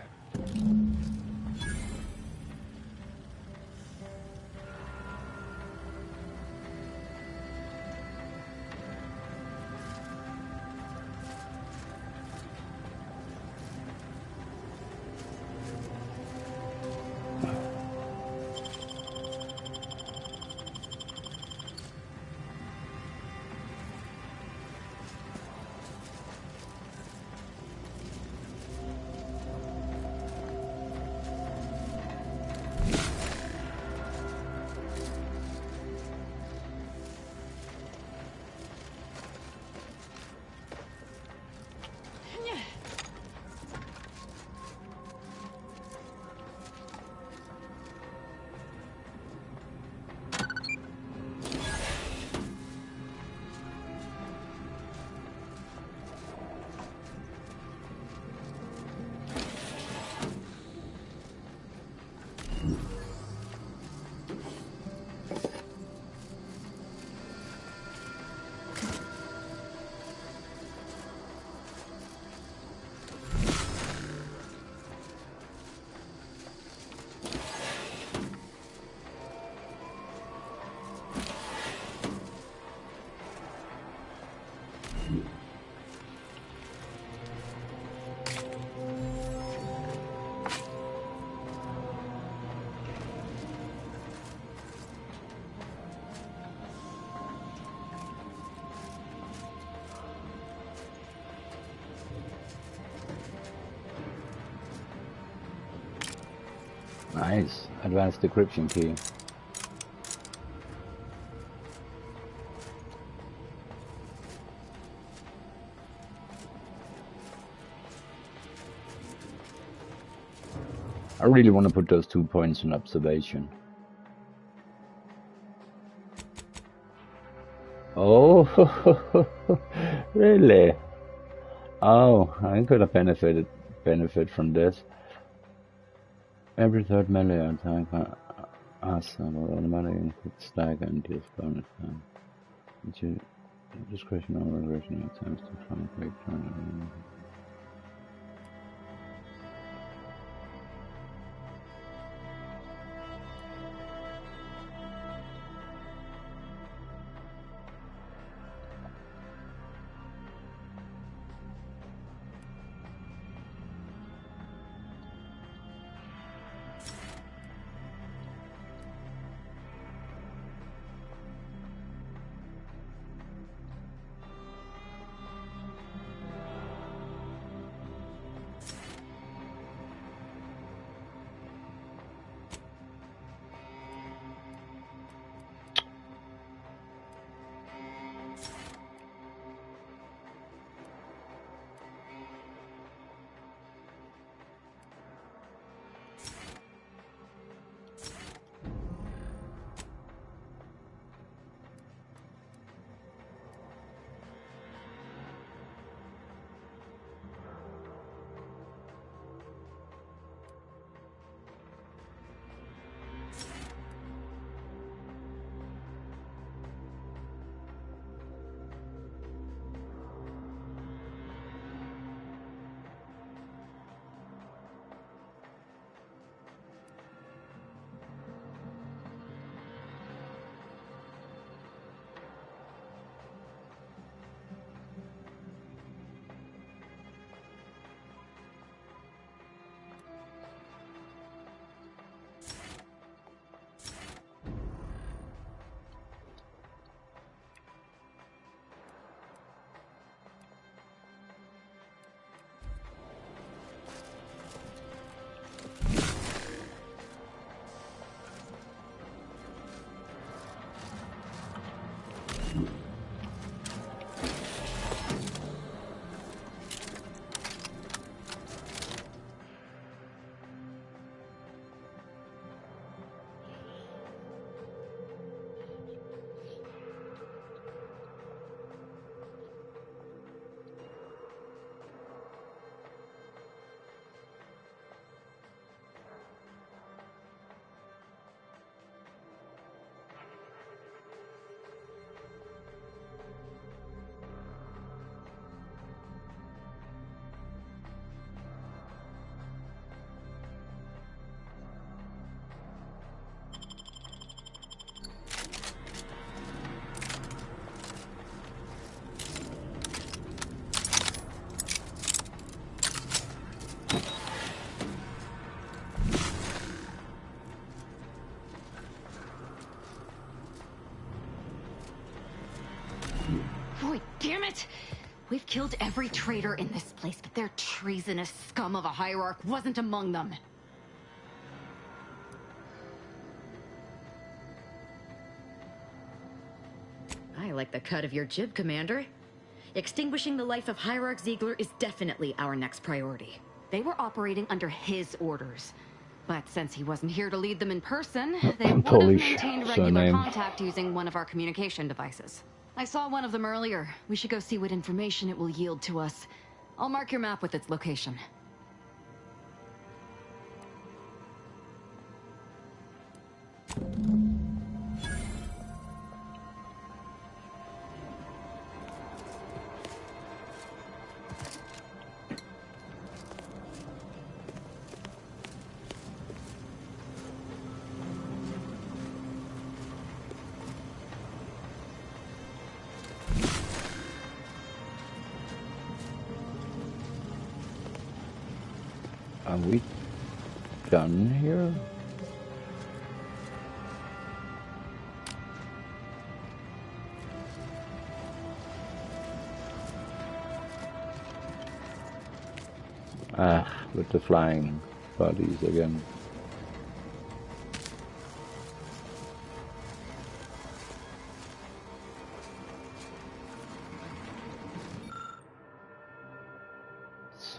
Nice. Advanced decryption key. I really want to put those 2 points in observation. Oh, really? Oh, I could have benefit from this. Every third melee attack will automatically include stagger and deals bonus time. It's your discretion or regression attempts to try and break turn. Boy, damn it! We've killed every traitor in this place, but their treasonous scum of a hierarch wasn't among them. I like the cut of your jib, Commander. Extinguishing the life of Hierarch Ziegler is definitely our next priority. They were operating under his orders. But since he wasn't here to lead them in person, they would have maintained regular contact using one of our communication devices. I saw one of them earlier. We should go see what information it will yield to us. I'll mark your map with its location. Are we done here? Ah, with the flying bodies again.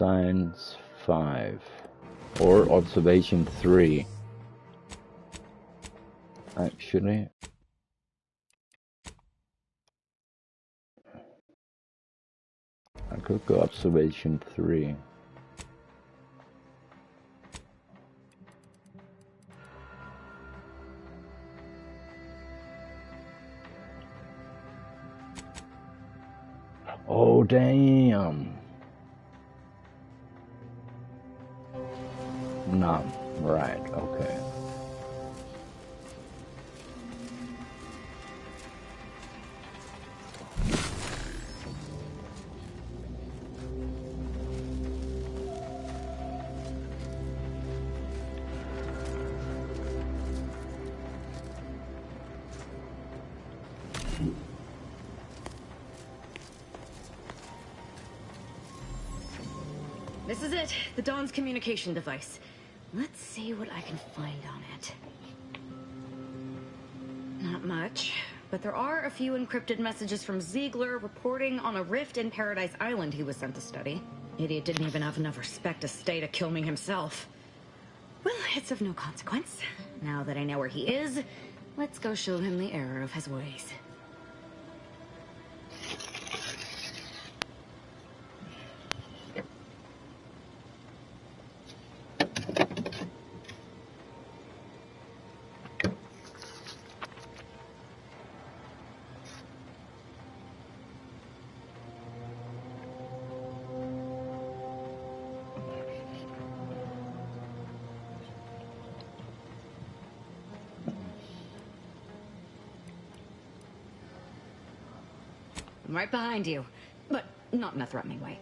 Science 5 or Observation 3. Actually, I could go Observation 3. Oh, damn. No, right, okay. This is it, the Dawn's communication device. Let's see what I can find on it. Not much, but there are a few encrypted messages from Ziegler reporting on a rift in Paradise Island he was sent to study. Idiot didn't even have enough respect to stay to kill me himself. Well, it's of no consequence. Now that I know where he is, let's go show him the error of his ways. I'm right behind you, but not in a threatening way.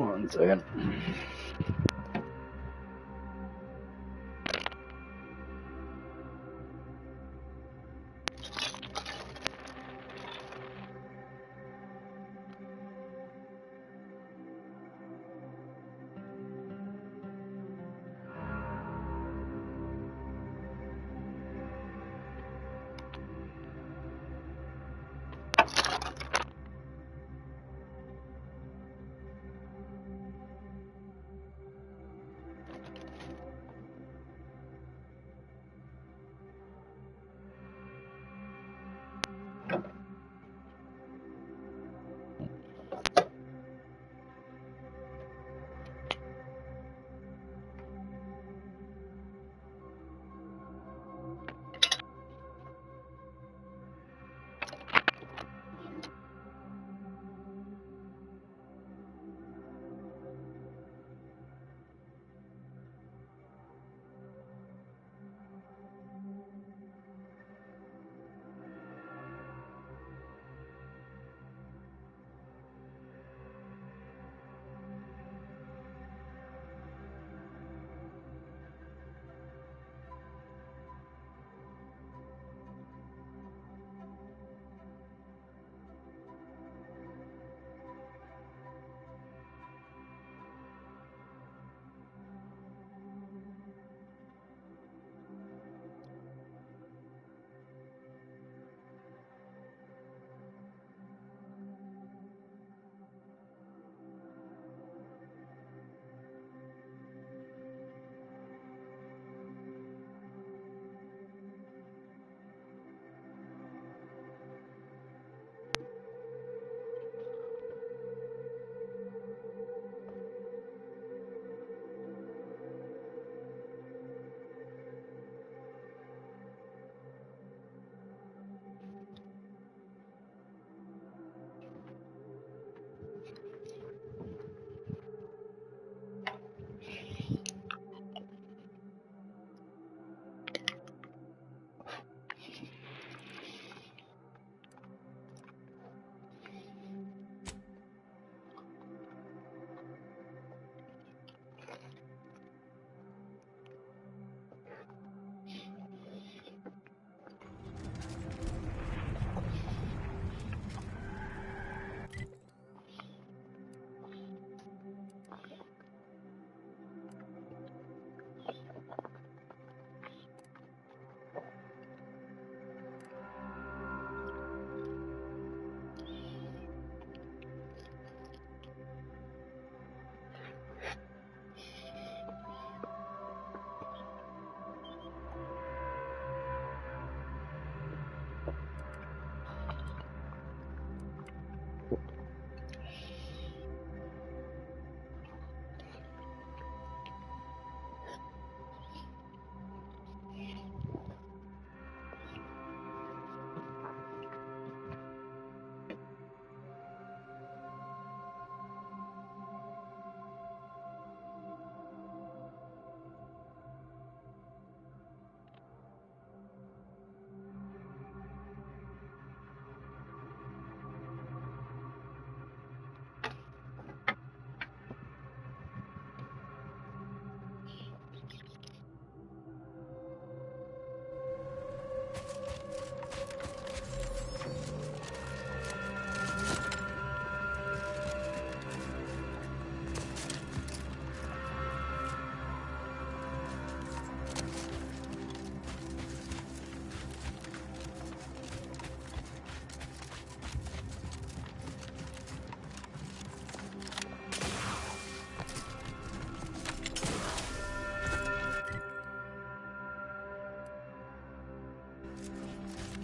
One second.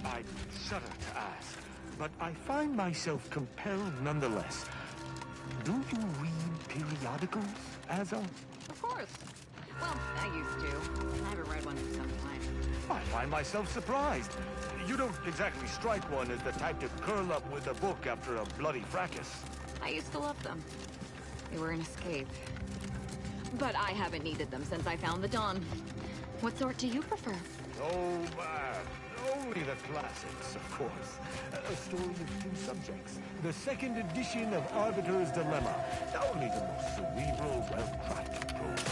I shudder to ask, but I find myself compelled nonetheless. Do you read periodicals, Azza? Of course. Well, I used to. I haven't read one in some time. I find myself surprised. You don't exactly strike one as the type to curl up with a book after a bloody fracas. I used to love them. They were an escape. But I haven't needed them since I found the Dawn. What sort do you prefer? Oh, Only the classics, of course. A story of two subjects. The second edition of Arbiter's Dilemma. Only the most cerebral, well-crafted prose.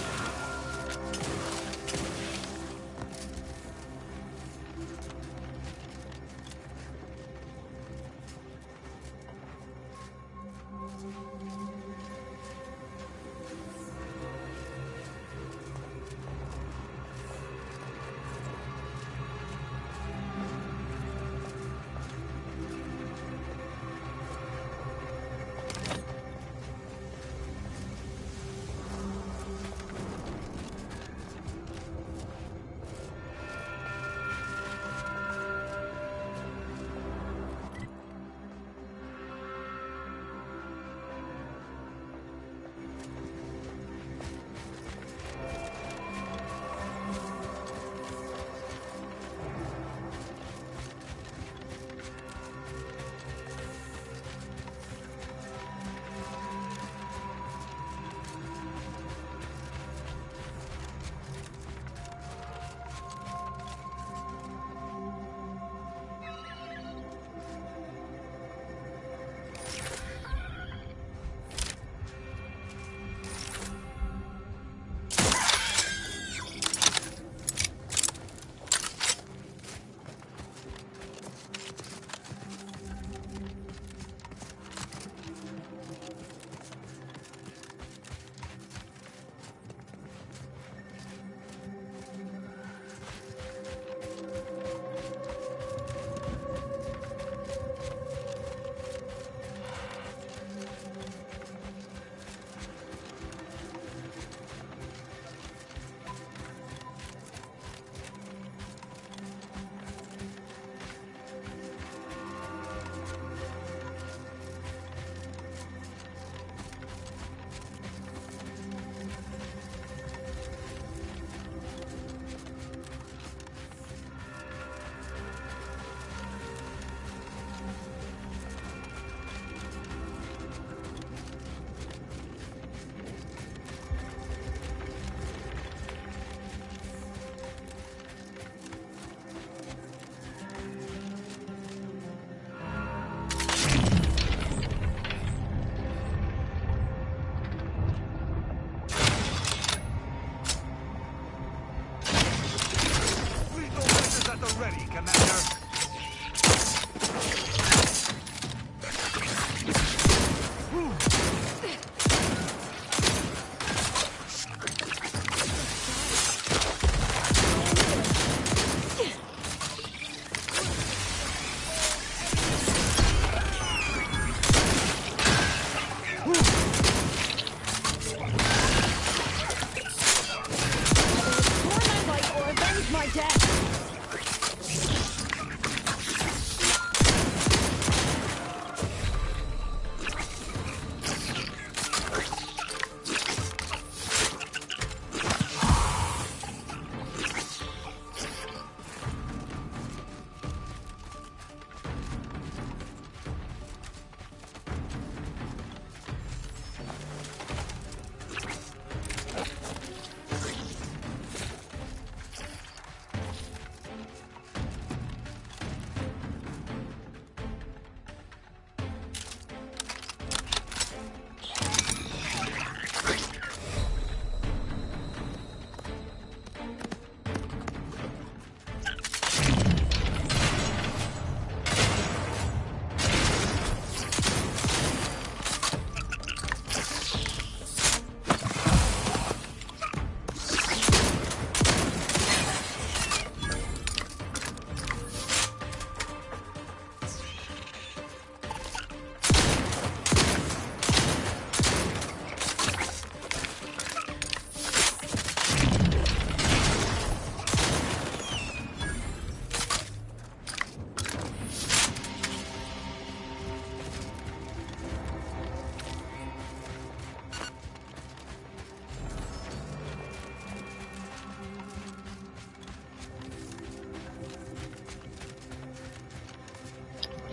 Ready, Commander.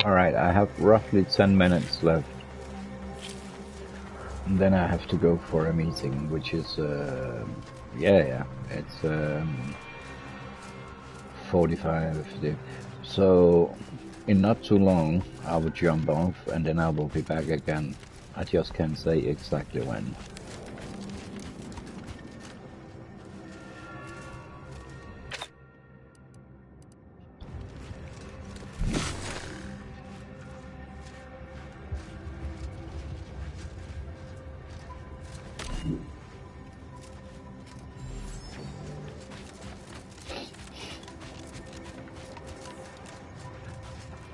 Alright, I have roughly 10 minutes left. And then I have to go for a meeting, which is, it's 45. So, in not too long, I will jump off and then I will be back again. I just can't say exactly when.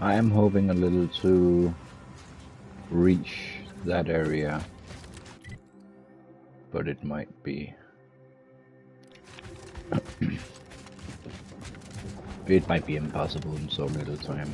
I am hoping a little to reach that area, but it might be it might be impossible in so little time.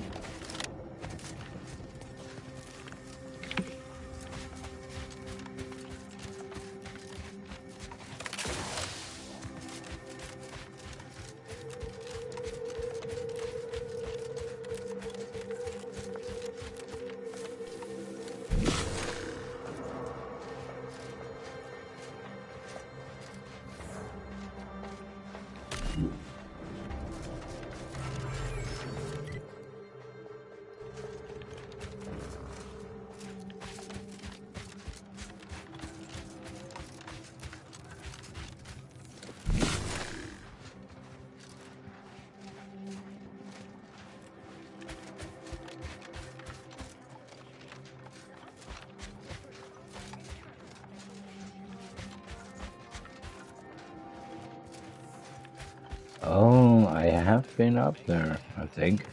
Oh, I have been up there, I think.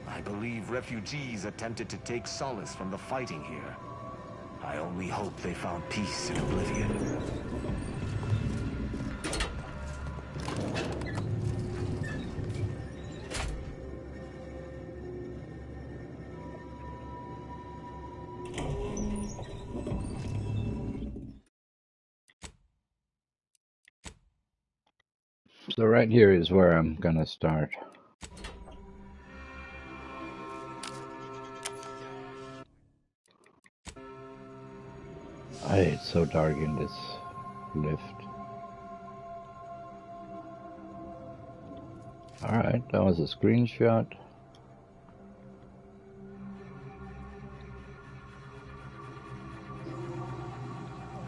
I believe refugees attempted to take solace from the fighting here. I only hope they found peace in oblivion. So right here is where I'm gonna start. It's so dark in this lift. Alright, that was a screenshot.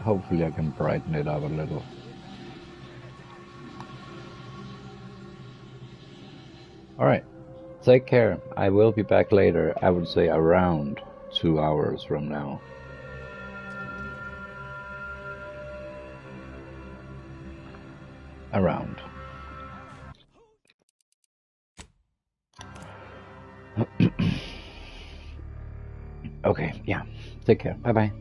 Hopefully I can brighten it up a little. Alright, take care. I will be back later, I would say around 2 hours from now. Around. Okay, yeah. Take care. Bye-bye.